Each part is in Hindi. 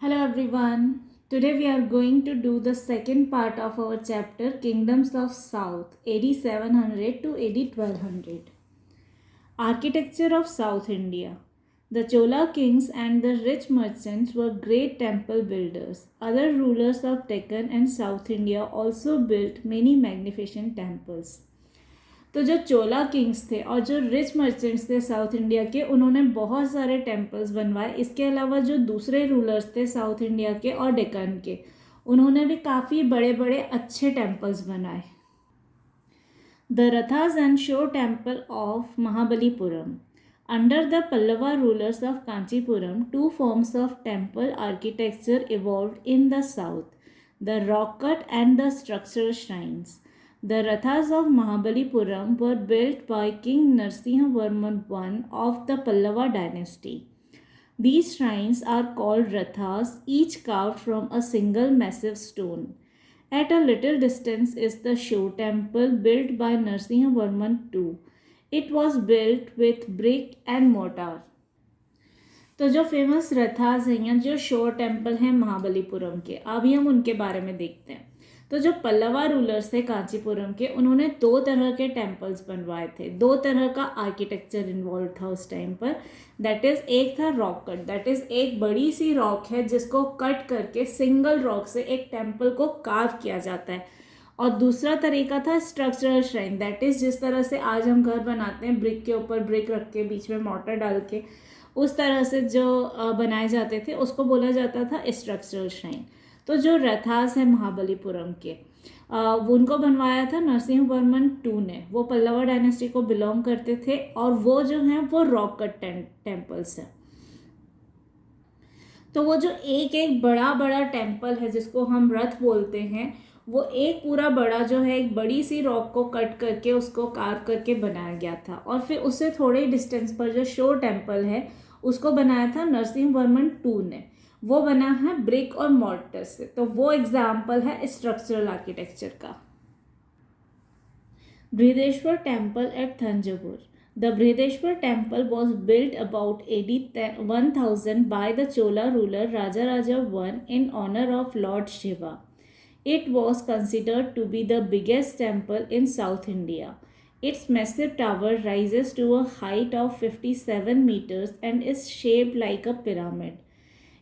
Hello everyone. Today we are going to do the second part of our chapter Kingdoms of South AD 700 to AD 1200. Architecture of South India. The Chola kings and the rich merchants were great temple builders. Other rulers of Deccan and South India also built many magnificent temples. तो जो चोला किंग्स थे और जो रिच मर्चेंट्स थे साउथ इंडिया के, उन्होंने बहुत सारे टेम्पल्स बनवाए. इसके अलावा जो दूसरे रूलर्स थे साउथ इंडिया के और डेक्कन के, उन्होंने भी काफ़ी बड़े बड़े अच्छे टेम्पल्स बनाए. The Rathas and shore temple of Mahabalipuram. Under the Pallava rulers of Kanchipuram, two forms of temple architecture evolved in the south, the rock cut and the structural shrines. The Rathas of Mahabalipuram were built by King Narasimhavarman I of the Pallava dynasty. These shrines are called Rathas, each carved from a single massive stone. At a little distance is the Show temple built by Narasimhavarman II. It was built with brick and mortar. तो जो फेमस रथास हैं या जो शोर टेम्पल हैं महाबलीपुरम के, अभी हम उनके बारे में देखते हैं. तो जो पल्लवा रूलर्स थे कांचीपुरम के, उन्होंने दो तरह के टेम्पल्स बनवाए थे. दो तरह का आर्किटेक्चर इन्वॉल्व था उस टाइम पर. दैट इज़, एक था रॉक कट. दैट इज़ एक बड़ी सी रॉक है जिसको कट करके सिंगल रॉक से एक टेम्पल को कार्व किया जाता है. और दूसरा तरीका था स्ट्रक्चरल श्राइन. दैट इज़, जिस तरह से आज हम घर बनाते हैं ब्रिक के ऊपर ब्रिक रख के बीच में मोर्टर डाल के, उस तरह से जो बनाए जाते थे उसको बोला जाता था स्ट्रक्चरल श्राइन. तो जो रथास है महाबलीपुरम के, उनको बनवाया था नरसिंहवर्मन II ने. वो पल्लवा डायनेस्टी को बिलोंग करते थे और वो जो हैं वो रॉक कट टेम्पल्स हैं. तो वो जो एक एक बड़ा बड़ा टेम्पल है जिसको हम रथ बोलते हैं, वो एक पूरा बड़ा जो है एक बड़ी सी रॉक को कट करके उसको कार्व करके बनाया गया था. और फिर उससे थोड़े डिस्टेंस पर जो शो टेम्पल है उसको बनाया था नरसिंहवर्मन II ने. वो बना है ब्रिक और मॉर्टर से. तो वो एग्जाम्पल है स्ट्रक्चरल आर्किटेक्चर का. Brihadeshwar temple at Thanjavur. The Brihadeshwar temple was built about AD 1000 by the Chola ruler Rajaraja I in honor of Lord Shiva. It was considered to be the biggest temple in South India. Its massive tower rises to a height of 57 meters and is shaped like a pyramid.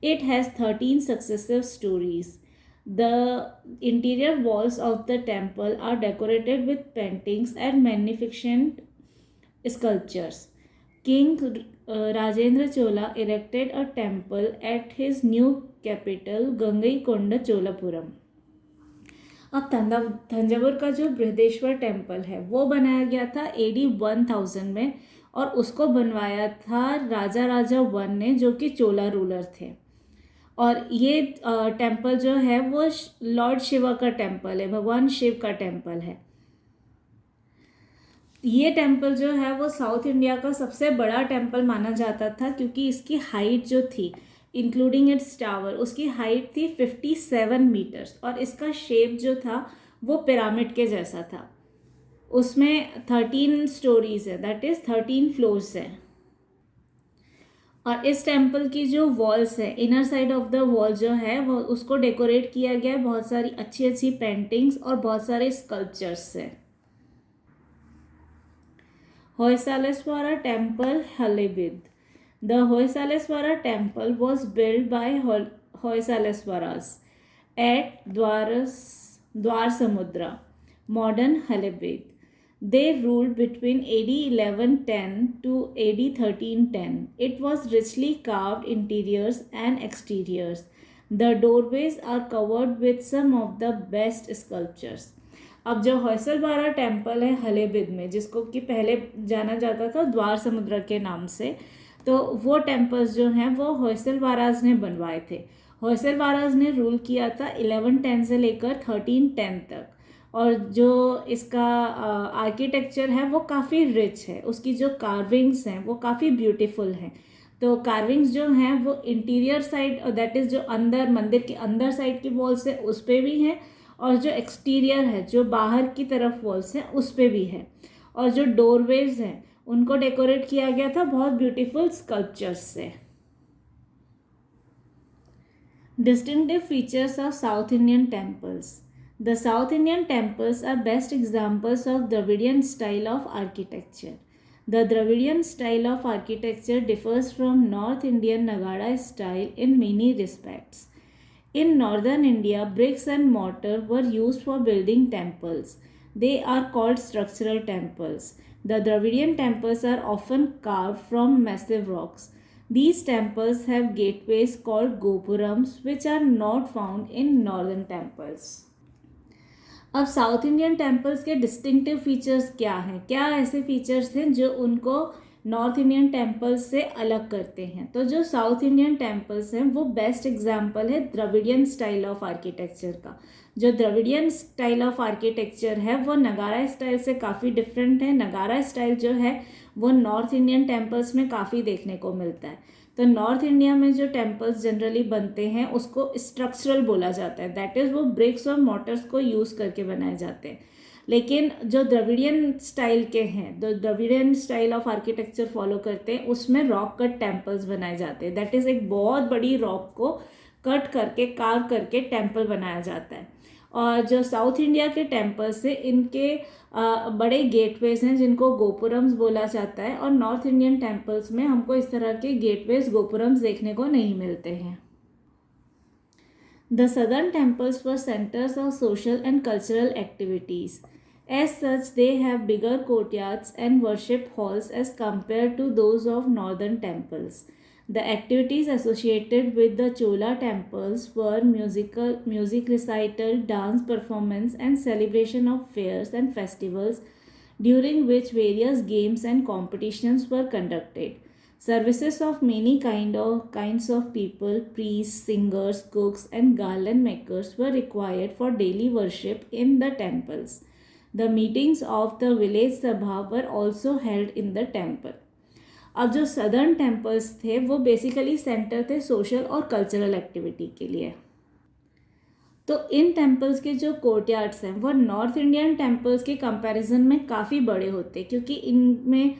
It has 13 successive stories. The interior walls of the temple are decorated with paintings and magnificent sculptures. King Rajendra Chola erected a temple at his new capital Gangaikonda Cholapuram. अब तंजावुर का जो बृहदेश्वर टेम्पल है वो बनाया गया था AD 1000 में, और उसको बनवाया था राजा राजा 1 ने, जो कि चोला रूलर थे. और ये टेम्पल जो है वो लॉर्ड शिवा का टेम्पल है, भगवान शिव का टेम्पल है. ये टेम्पल जो है वो साउथ इंडिया का सबसे बड़ा टेम्पल माना जाता था, क्योंकि इसकी हाइट जो थी इंक्लूडिंग इट्स टावर, उसकी हाइट थी 57 मीटर्स. और इसका शेप जो था वो पिरामिड के जैसा था. उसमें 13 स्टोरीज है, दैट इज़ 13 फ्लोर्स है. और इस टेम्पल की जो वॉल्स है, inner side of the wall जो है वो उसको डेकोरेट किया गया है बहुत सारी अच्छी अच्छी पेंटिंग्स और बहुत सारे स्कल्पचर्स से. Hoysaleswara Temple, Halebid. The Hoysaleswara Temple was built by Hoysaleswaras at Dwarsamudra, modern Halebid. They ruled between AD 1110 to AD 1310. It was richly carved interiors and exteriors. The doorways are covered with some of the best sculptures. अब जो होयसलवारा टेम्पल है हलेबिद में, जिसको कि पहले जाना जाता था द्वार समुद्र के नाम से, तो वो टेम्पल्स जो हैं वो होयसलवाराज ने बनवाए थे. होयसलवाराज ने रूल किया था 1110 से लेकर 1310 तक. और जो इसका आर्किटेक्चर है वो काफ़ी रिच है. उसकी जो कार्विंग्स हैं वो काफ़ी ब्यूटीफुल हैं. तो कार्विंग्स जो हैं वो इंटीरियर साइड, दैट इज़ जो अंदर मंदिर के अंदर साइड की वॉल्स है उस पर भी हैं, और जो एक्सटीरियर है जो बाहर की तरफ वॉल्स हैं उस पर भी है. और जो डोरवेज हैं उनको डेकोरेट किया गया था बहुत ब्यूटीफुल स्कल्पचर्स से. Distinctive features of South Indian temples. The South Indian temples are best examples of Dravidian style of architecture. The Dravidian style of architecture differs from North Indian Nagara style in many respects. In northern India, bricks and mortar were used for building temples. They are called structural temples. The Dravidian temples are often carved from massive rocks. These temples have gateways called gopurams, which are not found in northern temples. अब साउथ इंडियन टेम्पल्स के डिस्टिंक्टिव फीचर्स क्या हैं, क्या ऐसे फीचर्स हैं जो उनको नॉर्थ इंडियन टेम्पल्स से अलग करते हैं? तो जो साउथ इंडियन टेम्पल्स हैं वो बेस्ट एग्जांपल है द्रविडियन स्टाइल ऑफ आर्किटेक्चर का. जो द्रविडियन स्टाइल ऑफ आर्किटेक्चर है वो नगारा स्टाइल से काफ़ी डिफरेंट है. नगारा स्टाइल जो है वो नॉर्थ इंडियन टेम्पल्स में काफ़ी देखने को मिलता है. तो नॉर्थ इंडिया में जो टेम्पल्स जनरली बनते हैं उसको स्ट्रक्चरल बोला जाता है. दैट इज़ वो ब्रिक्स और मोटर्स को यूज़ करके बनाए जाते हैं. लेकिन जो द्रविडियन स्टाइल के हैं, जो Dravidian style of architecture follow करते हैं, उसमें रॉक कट टेम्पल्स बनाए जाते हैं. दैट इज़ एक बहुत बड़ी रॉक को कट करके कार्व करके टेम्पल बनाया जाता है. और जो साउथ इंडिया के टेम्पल्स हैं इनके बड़े गेटवेज हैं जिनको गोपुरम्स बोला जाता है. और नॉर्थ इंडियन टेम्पल्स में हमको इस तरह के गेटवेज गोपुरम्स देखने को नहीं मिलते हैं. The southern temples were centers of social and cultural activities. As such, they have bigger courtyards and worship halls as compared to those of northern temples. The activities associated with the Chola temples were music recital, dance performance, and celebration of fairs and festivals, during which various games and competitions were conducted. Services of many kinds of people, priests, singers, cooks, and garland makers were required for daily worship in the temples. The meetings of the village sabha were also held in the temple. अब जो सदर्न टेम्पल्स थे वो बेसिकली सेंटर थे सोशल और कल्चरल एक्टिविटी के लिए. तो इन टेम्पल्स के जो कोर्टयार्ड्स हैं वो नॉर्थ इंडियन टेम्पल्स के कंपैरिजन में काफ़ी बड़े होते हैं, क्योंकि इनमें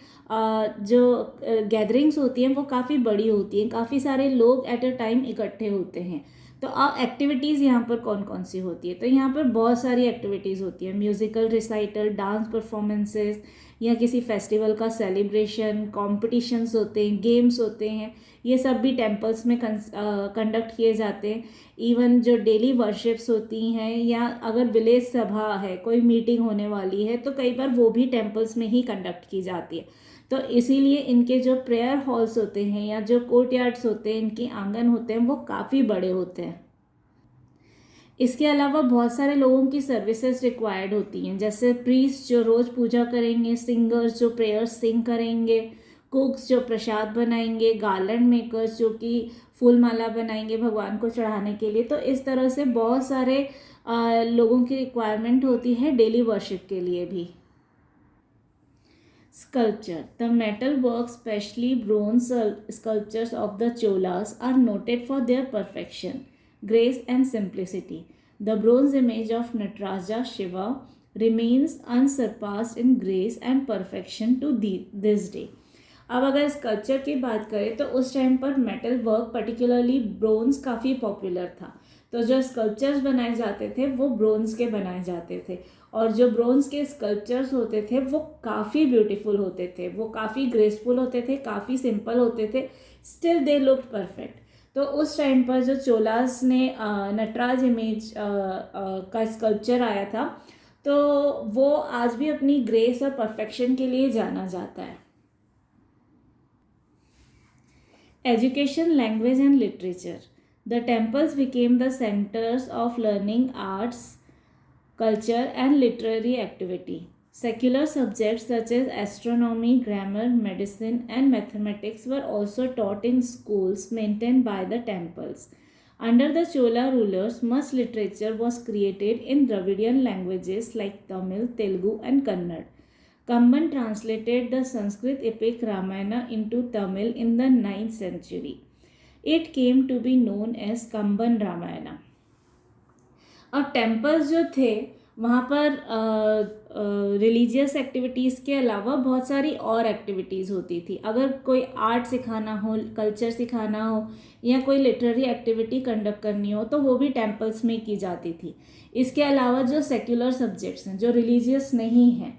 जो गैदरिंग्स होती हैं वो काफ़ी बड़ी होती हैं. काफ़ी सारे लोग एट अ टाइम इकट्ठे होते हैं. तो अब एक्टिविटीज़ यहाँ पर कौन कौन सी होती है? तो यहाँ पर बहुत सारी एक्टिविटीज़ होती है. म्यूज़िकल रिसाइटल, डांस परफॉर्मेंसेस, या किसी फेस्टिवल का सेलिब्रेशन, कॉम्पिटिशन्स होते हैं, गेम्स होते हैं. ये सब भी टेम्पल्स में कंडक्ट किए जाते हैं. इवन जो डेली वर्शिप्स होती हैं या अगर विलेज सभा है, कोई मीटिंग होने वाली है, तो कई बार वो भी टेम्पल्स में ही कंडक्ट की जाती है. तो इसीलिए इनके जो प्रेयर हॉल्स होते हैं या जो कोर्टयार्ड्स होते हैं, इनके आंगन होते हैं, वो काफ़ी बड़े होते हैं. इसके अलावा बहुत सारे लोगों की सर्विसेज रिक्वायर्ड होती हैं, जैसे प्रीस्ट जो रोज़ पूजा करेंगे, सिंगर्स जो प्रेयर्स सिंग करेंगे, कुक्स जो प्रसाद बनाएंगे, गार्लैंड मेकर्स जो कि फूल माला बनाएंगे भगवान को चढ़ाने के लिए. तो इस तरह से बहुत सारे लोगों की रिक्वायरमेंट होती है डेली वर्शिप के लिए भी. Sculpture. The metal work, especially bronze sculptures of the Cholas, are noted for their perfection, grace, and simplicity. The bronze image of Nataraja Shiva remains unsurpassed in grace and perfection to this day. अब अगर स्कल्पचर की बात करें तो उस टाइम पर मेटल वर्क पर्टिकुलरली ब्रोंज काफ़ी पॉपुलर था. तो जो स्कल्पचर्स बनाए जाते थे वो ब्रोंज के बनाए जाते थे. और जो ब्रोंज के स्कल्पचर्स होते थे वो काफ़ी ब्यूटीफुल होते थे, वो काफ़ी ग्रेसफुल होते थे, काफ़ी सिंपल होते थे. Still they looked perfect. तो उस टाइम पर जो चोलास ने नटराज इमेज का स्कल्पचर आया था, तो वो आज भी अपनी ग्रेस और परफेक्शन के लिए जाना जाता है. Education, language, and literature. The temples became the centers of learning, arts, culture, and literary activity. Secular subjects such as astronomy, grammar, medicine, and mathematics were also taught in schools maintained by the temples. Under the Chola rulers, much literature was created in Dravidian languages like Tamil, Telugu, and Kannada. Kamban translated the Sanskrit epic Ramayana into Tamil in the 9th century. It came to be known as Kamban Ramayana. अब टेम्पल्स जो थे वहाँ पर रिलीजियस एक्टिविटीज़ के अलावा बहुत सारी और एक्टिविटीज़ होती थी. अगर कोई आर्ट सिखाना हो, कल्चर सिखाना हो या कोई लिटरेरी एक्टिविटी कंडक्ट करनी हो तो वो भी टेम्पल्स में की जाती थी. इसके अलावा जो सेक्युलर सब्जेक्ट्स हैं, जो रिलीजियस नहीं हैं,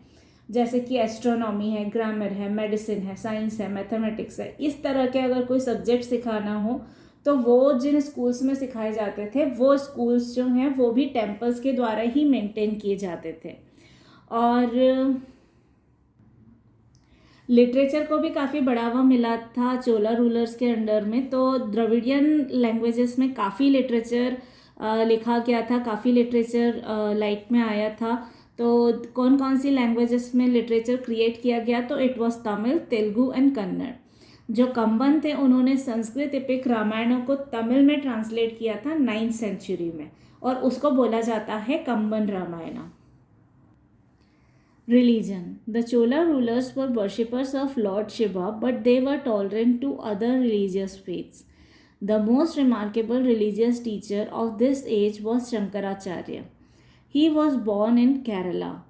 जैसे कि एस्ट्रोनॉमी है, ग्रामर है, मेडिसिन है, साइंस है, मैथमेटिक्स है, इस तरह के अगर कोई सब्जेक्ट सिखाना हो तो वो जिन स्कूल्स में सिखाए जाते थे वो स्कूल्स जो हैं वो भी टेम्पल्स के द्वारा ही मेंटेन किए जाते थे. और लिटरेचर को भी काफ़ी बढ़ावा मिला था चोला रूलर्स के अंडर में. तो द्रविडियन लैंग्वेजेस में काफ़ी लिटरेचर लिखा गया था, काफ़ी लिटरेचर लाइट में आया था. तो कौन कौन सी लैंग्वेजेस में लिटरेचर क्रिएट किया गया? तो it was Tamil, Telugu and Kannada. जो कंबन थे उन्होंने संस्कृत एपिक रामायणों को तमिल में ट्रांसलेट किया था 9th सेंचुरी में, और उसको बोला जाता है कंबन Ramayan. Religion. The Chola rulers were worshippers of Lord Shiva, but they were tolerant to other religious faiths. The most remarkable religious teacher of this age was Shankaracharya. He was born in Kerala.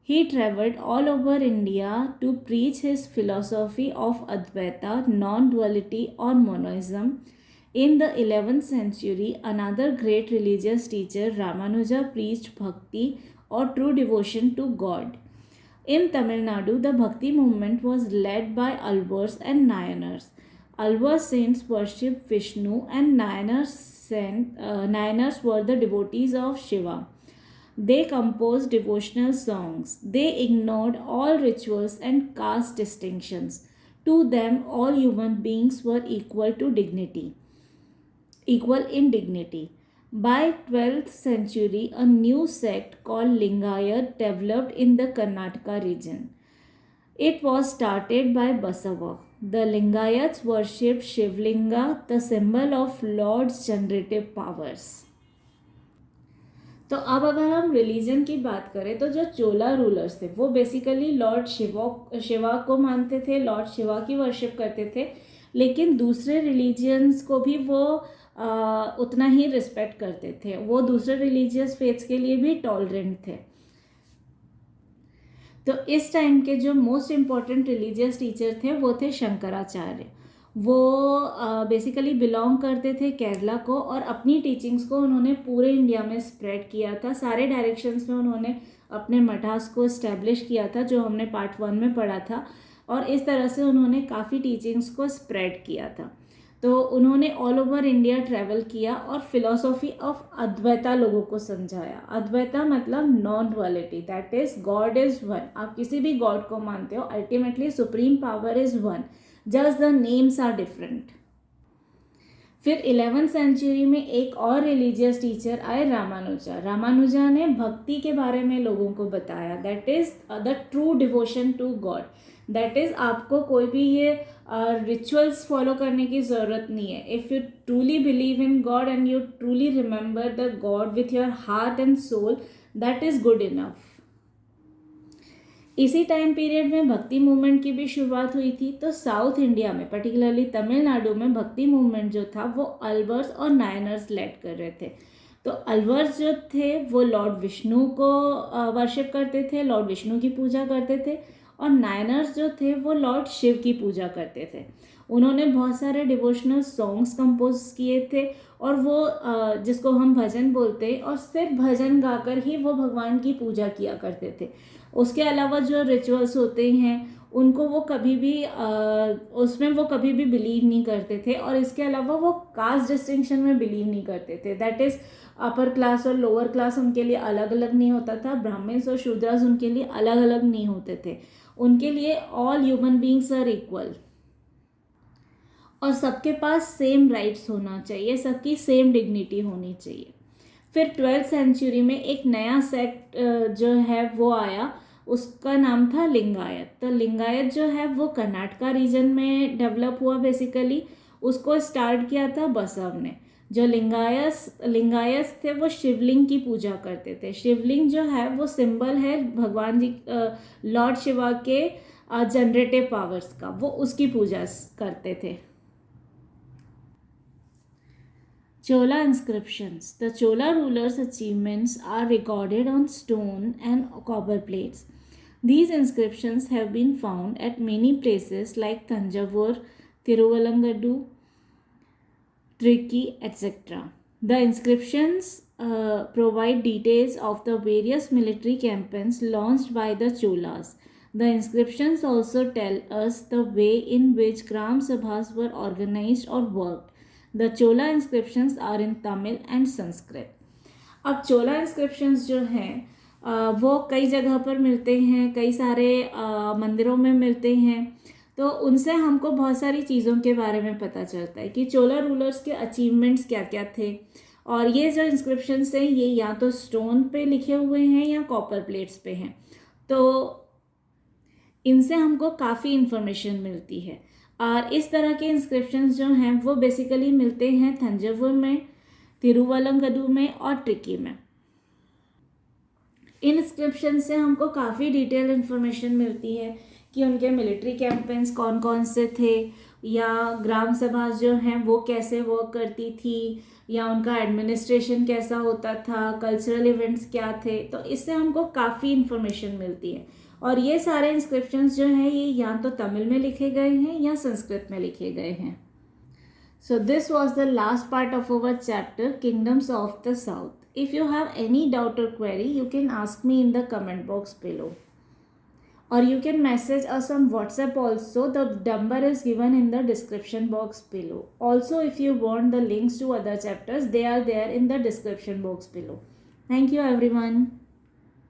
He travelled all over India to preach his philosophy of Advaita, non-duality or monoism. In the 11th century, another great religious teacher, Ramanuja, preached bhakti or true devotion to God. In Tamil Nadu, the Bhakti movement was led by Alvars and Nayanars. Alvar saints worshipped Vishnu and Nayanars were the devotees of Shiva. They composed devotional songs. They ignored all rituals and caste distinctions. To them, all human beings were equal in dignity. By 12th century, a new sect called Lingayat developed in the Karnataka region. It was started by Basava. The Lingayats worshipped Shivlinga, the symbol of Lord's generative powers. तो अब अगर हम रिलीजन की बात करें तो जो चोला रूलर्स थे वो बेसिकली लॉर्ड शिवा को मानते थे, लॉर्ड शिवा की वर्शिप करते थे, लेकिन दूसरे रिलीजियंस को भी वो उतना ही रिस्पेक्ट करते थे. वो दूसरे रिलीजियस फेथ्स के लिए भी टॉलरेंट थे. तो इस टाइम के जो मोस्ट इम्पॉर्टेंट रिलीजियस टीचर थे वो थे शंकराचार्य. वो बेसिकली बिलोंग करते थे केरला को, और अपनी टीचिंग्स को उन्होंने पूरे इंडिया में स्प्रेड किया था. सारे डायरेक्शंस में उन्होंने अपने मठास को इस्टेब्लिश किया था, जो हमने पार्ट 1 में पढ़ा था, और इस तरह से उन्होंने काफ़ी टीचिंग्स को स्प्रेड किया था. तो उन्होंने ऑल ओवर इंडिया ट्रैवल किया और फिलॉसफी ऑफ अद्वैता लोगों को समझाया. अद्वैता मतलब non duality, that is God is one. आप किसी भी गॉड को मानते हो, ultimately supreme power is one, just the names are different. फिर 11th सेंचुरी में एक और रिलीजियस टीचर आए, रामानुजा. रामानुजा ने भक्ति के बारे में लोगों को बताया, that is the true devotion to God. That is आपको कोई भी ये रिचुअल्स फॉलो करने की ज़रूरत नहीं है. If you truly believe in God and you truly remember the God with your heart and soul, that is good enough. इसी टाइम पीरियड में भक्ति मूवमेंट की भी शुरुआत हुई थी. तो साउथ इंडिया में, पर्टिकुलरली तमिलनाडु में, भक्ति मूवमेंट जो था वो अल्वर्स और नायनर्स लेड कर रहे थे. तो अल्वर्स जो थे वो लॉर्ड विष्णु को वर्शिप करते थे, लॉर्ड विष्णु की पूजा करते थे, और नायनर्स जो थे वो लॉर्ड शिव की पूजा करते थे. उन्होंने बहुत सारे डिवोशनल सॉन्ग्स कंपोज किए थे, और वो जिसको हम भजन बोलते हैं, और सिर्फ भजन गाकर ही वो भगवान की पूजा किया करते थे. उसके अलावा जो रिचुअल्स होते हैं उनको वो कभी भी उसमें वो कभी भी बिलीव नहीं करते थे. और इसके अलावा वो कास्ट डिस्टिंक्शन में बिलीव नहीं करते थे. दैट इज़ अपर क्लास और लोअर क्लास उनके लिए अलग अलग नहीं होता था. ब्राह्मण्स और शूद्रास उनके लिए अलग अलग नहीं होते थे. उनके लिए all human beings are equal, और सबके पास सेम राइट्स होना चाहिए, सबकी सेम डिग्निटी होनी चाहिए. फिर 12th सेंचुरी में एक नया सेक्ट जो है वो आया, उसका नाम था लिंगायत. तो लिंगायत जो है वो कर्नाटका रीजन में डेवलप हुआ. बेसिकली उसको स्टार्ट किया था बसव ने. जो लिंगायत थे वो शिवलिंग की पूजा करते थे. शिवलिंग जो है वो सिंबल है भगवान जी, लॉर्ड शिवा के जनरेटिव पावर्स का. वो उसकी पूजा करते थे. Chola inscriptions. The Chola rulers' achievements are recorded on stone and copper plates. These inscriptions have been found at many places like Tanjavur, Tiruvalangadu, Trichy, etc. The inscriptions provide details of the various military campaigns launched by the Cholas. The inscriptions also tell us the way in which Gram Sabhas were organized or worked. The Chola inscriptions are in Tamil and Sanskrit. अब चोला इंस्क्रिप्शंस जो हैं वो कई जगह पर मिलते हैं, कई सारे मंदिरों में मिलते हैं, तो उनसे हमको बहुत सारी चीज़ों के बारे में पता चलता है कि चोला रूलर्स के अचीवमेंट्स क्या क्या थे। और ये जो इंस्क्रिप्शंस हैं ये या तो स्टोन पे लिखे हुए हैं या कॉपर प्लेट्स पे हैं, तो इनसे हमको काफ़ी इन्फॉर्मेशन मिलती है। और इस तरह के इंस्क्रिप्शंस जो हैं वो बेसिकली मिलते हैं तंजावुर में, तिरुवलंगडू में और ट्रिकी में। इन इंस्क्रिप्शन से हमको काफ़ी डिटेल इन्फॉर्मेशन मिलती है कि उनके मिलिट्री कैंपेन्स कौन कौन से थे, या ग्राम सभा जो हैं वो कैसे वर्क करती थी, या उनका एडमिनिस्ट्रेशन कैसा होता था, कल्चरल इवेंट्स क्या थे। तो इससे हमको काफ़ी इन्फॉर्मेशन मिलती है। और ये सारे इंस्क्रिप्शंस जो हैं ये या तो तमिल में लिखे गए हैं या संस्कृत में लिखे गए हैं। So this was the last part of our chapter, Kingdoms of the South. If you have any doubt or query, you can ask me in the comment box below. Or you can message us on WhatsApp also. The number is given in the description box below. Also, if you want the links to other chapters, they are there in the description box below. Thank you everyone.